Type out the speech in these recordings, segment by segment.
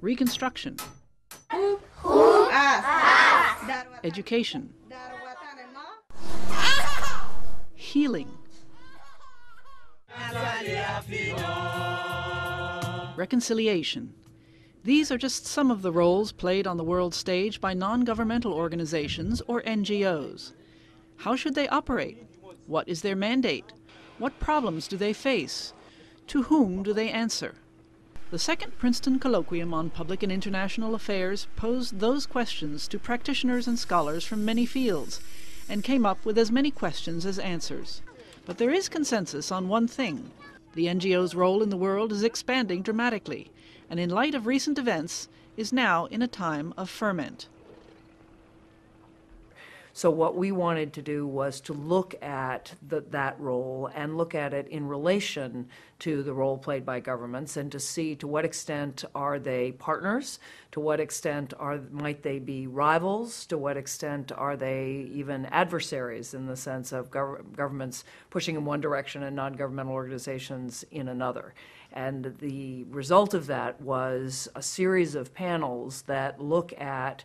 reconstruction, education, healing, reconciliation. These are just some of the roles played on the world stage by non-governmental organizations, or NGOs. How should they operate? What is their mandate? What problems do they face? To whom do they answer? The second Princeton Colloquium on Public and International Affairs posed those questions to practitioners and scholars from many fields, and came up with as many questions as answers. But there is consensus on one thing. The NGO's role in the world is expanding dramatically, and in light of recent events, is now in a time of ferment. So what we wanted to do was to look at that role and look at it in relation to the role played by governments, and to see to what extent are they partners, to what extent might they be rivals, to what extent are they even adversaries, in the sense of governments pushing in one direction and non-governmental organizations in another. And the result of that was a series of panels that look at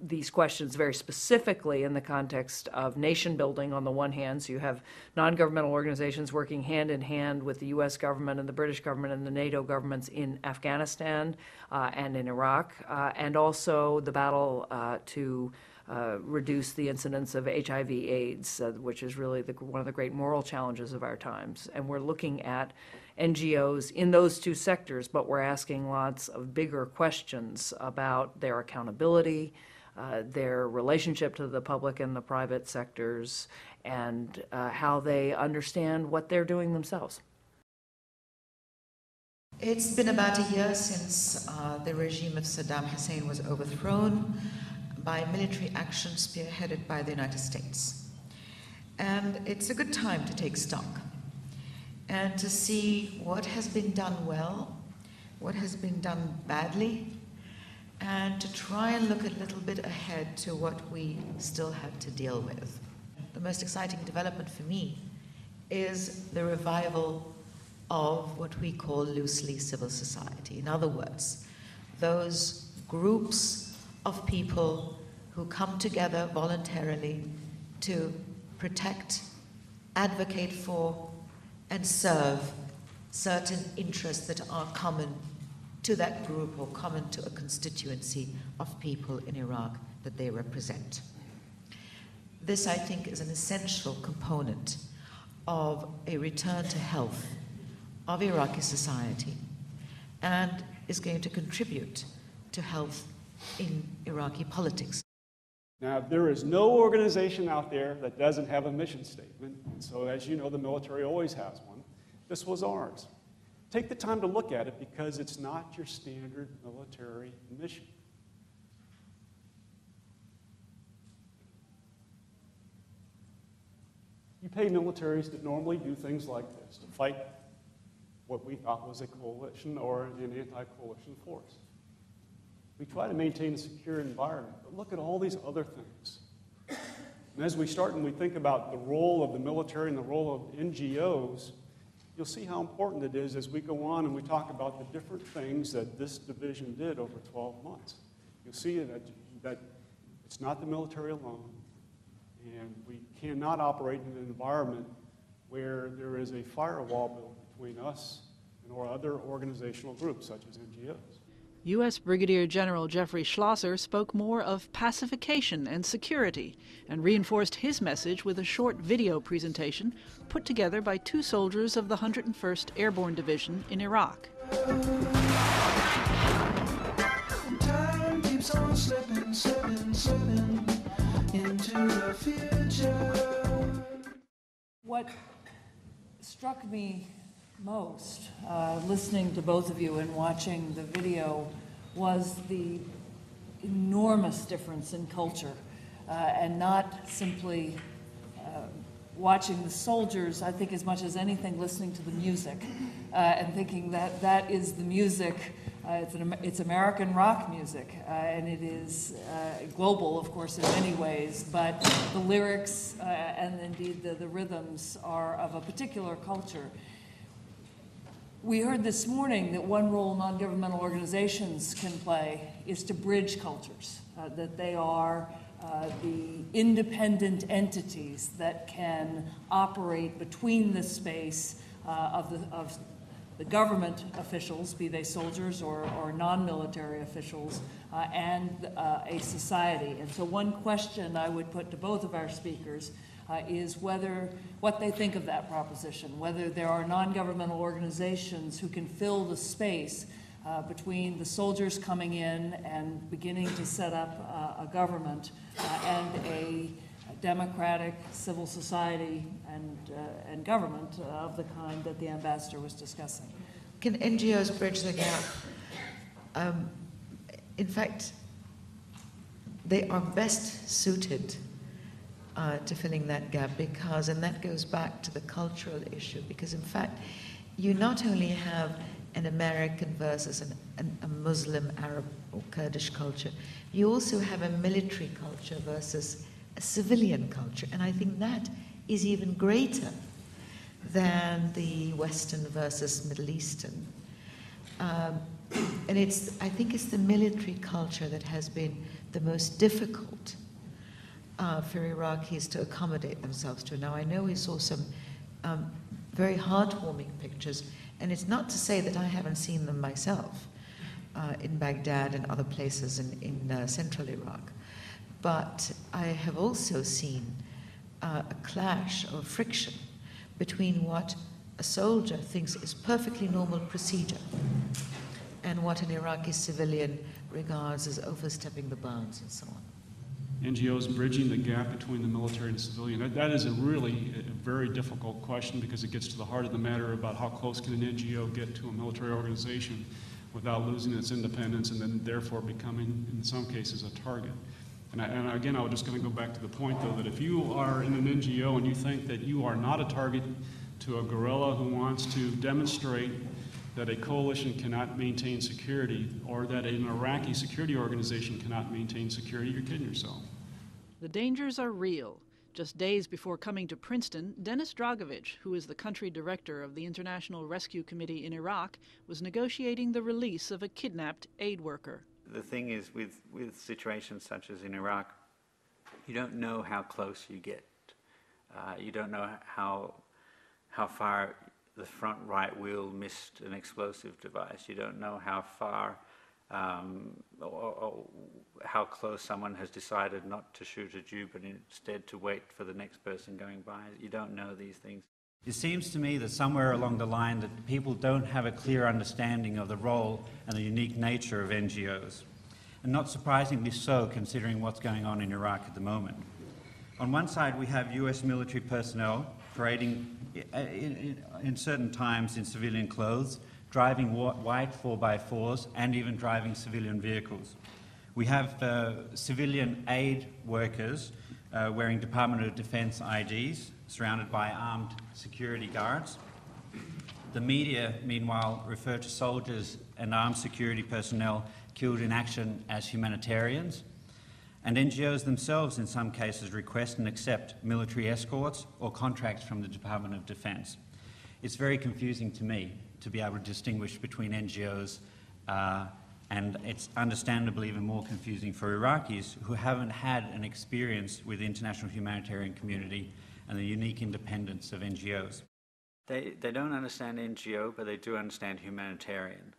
these questions very specifically in the context of nation building on the one hand. So you have non-governmental organizations working hand in hand with the US government and the British government and the NATO governments in Afghanistan and in Iraq, and also the battle to reduce the incidence of HIV/AIDS, which is really one of the great moral challenges of our times. And we're looking at NGOs in those two sectors, but we're asking lots of bigger questions about their accountability, their relationship to the public and the private sectors, and how they understand what they're doing themselves. It's been about a year since the regime of Saddam Hussein was overthrown by military action spearheaded by the United States. And it's a good time to take stock and to see what has been done well, what has been done badly, and to try and look a little bit ahead to what we still have to deal with. The most exciting development for me is the revival of what we call loosely civil society. In other words, those groups of people who come together voluntarily to protect, advocate for, and serve certain interests that are common to that group or common to a constituency of people in Iraq that they represent. This, I think, is an essential component of a return to health of Iraqi society, and is going to contribute to health in Iraqi politics. Now, there is no organization out there that doesn't have a mission statement. So as you know, the military always has one. This was ours. Take the time to look at it, because it's not your standard military mission. You pay militaries that normally do things like this, to fight what we thought was a coalition or an anti-coalition force. We try to maintain a secure environment, but look at all these other things. And as we start and we think about the role of the military and the role of NGOs, you'll see how important it is as we go on and we talk about the different things that this division did over 12 months. You'll see that it's not the military alone, and we cannot operate in an environment where there is a firewall built between us and our other organizational groups, such as NGOs. U.S. Brigadier General Jeffrey Schlosser spoke more of pacification and security, and reinforced his message with a short video presentation put together by two soldiers of the 101st Airborne Division in Iraq. Time keeps on slipping, slipping, slipping into the future. What struck me most, listening to both of you and watching the video, was the enormous difference in culture, and not simply watching the soldiers, I think as much as anything listening to the music, and thinking that that is the music. It's American rock music, and it is global, of course, in many ways, but the lyrics and indeed the rhythms are of a particular culture. We heard this morning that one role non-governmental organizations can play is to bridge cultures, that they are the independent entities that can operate between the space of the government officials, be they soldiers or non-military officials, and a society. And so one question I would put to both of our speakers is what they think of that proposition, whether there are non-governmental organizations who can fill the space between the soldiers coming in and beginning to set up a government and a democratic civil society and government of the kind that the ambassador was discussing. Can NGOs bridge the gap? In fact, they are best suited to filling that gap because, and that goes back to the cultural issue, because in fact, you not only have an American versus a Muslim, Arab or Kurdish culture, you also have a military culture versus a civilian culture, and I think that is even greater than the Western versus Middle Eastern. And I think it's the military culture that has been the most difficult for Iraqis to accommodate themselves to. Now, I know we saw some very heartwarming pictures, and it's not to say that I haven't seen them myself in Baghdad and other places in central Iraq, but I have also seen a clash of friction between what a soldier thinks is perfectly normal procedure and what an Iraqi civilian regards as overstepping the bounds and so on. NGOs bridging the gap between the military and the civilian. That is a very difficult question because it gets to the heart of the matter about how close can an NGO get to a military organization without losing its independence and then therefore becoming, in some cases, a target. And again, I was just going to go back to the point, though, that if you are in an NGO and you think that you are not a target to a guerrilla who wants to demonstrate that a coalition cannot maintain security or that an Iraqi security organization cannot maintain security, you're kidding yourself. The dangers are real. Just days before coming to Princeton, Denis Dragovich, who is the country director of the International Rescue Committee in Iraq, was negotiating the release of a kidnapped aid worker. The thing is, with situations such as in Iraq, you don't know how close you get. You don't know how far the front right wheel missed an explosive device. You don't know how far or how close someone has decided not to shoot at you, but instead to wait for the next person going by. You don't know these things. It seems to me that somewhere along the line that people don't have a clear understanding of the role and the unique nature of NGOs. And not surprisingly so, considering what's going on in Iraq at the moment. On one side, we have US military personnel parading in certain times in civilian clothes, driving white 4x4s, and even driving civilian vehicles. We have civilian aid workers wearing Department of Defense IDs, surrounded by armed security guards. The media, meanwhile, refer to soldiers and armed security personnel killed in action as humanitarians. And NGOs themselves, in some cases, request and accept military escorts or contracts from the Department of Defense. It's very confusing to me to be able to distinguish between NGOs, and it's understandably even more confusing for Iraqis who haven't had an experience with the international humanitarian community and the unique independence of NGOs. They don't understand NGO, but they do understand humanitarian.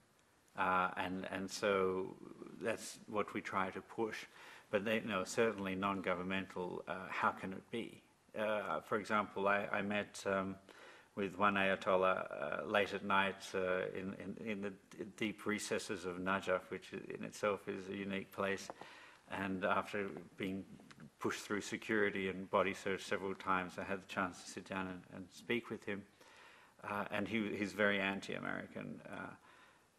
And so that's what we try to push. But they know certainly non-governmental, how can it be? For example, I met with one Ayatollah late at night in the deep recesses of Najaf, which in itself is a unique place. And after being pushed through security and body search several times, I had the chance to sit down and speak with him. And he's very anti-American.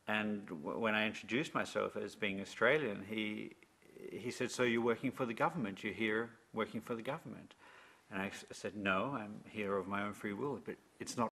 And when I introduced myself as being Australian, he said, "So you're working for the government? You're here working for the government?" And I said, "No, I'm here of my own free will, but it's not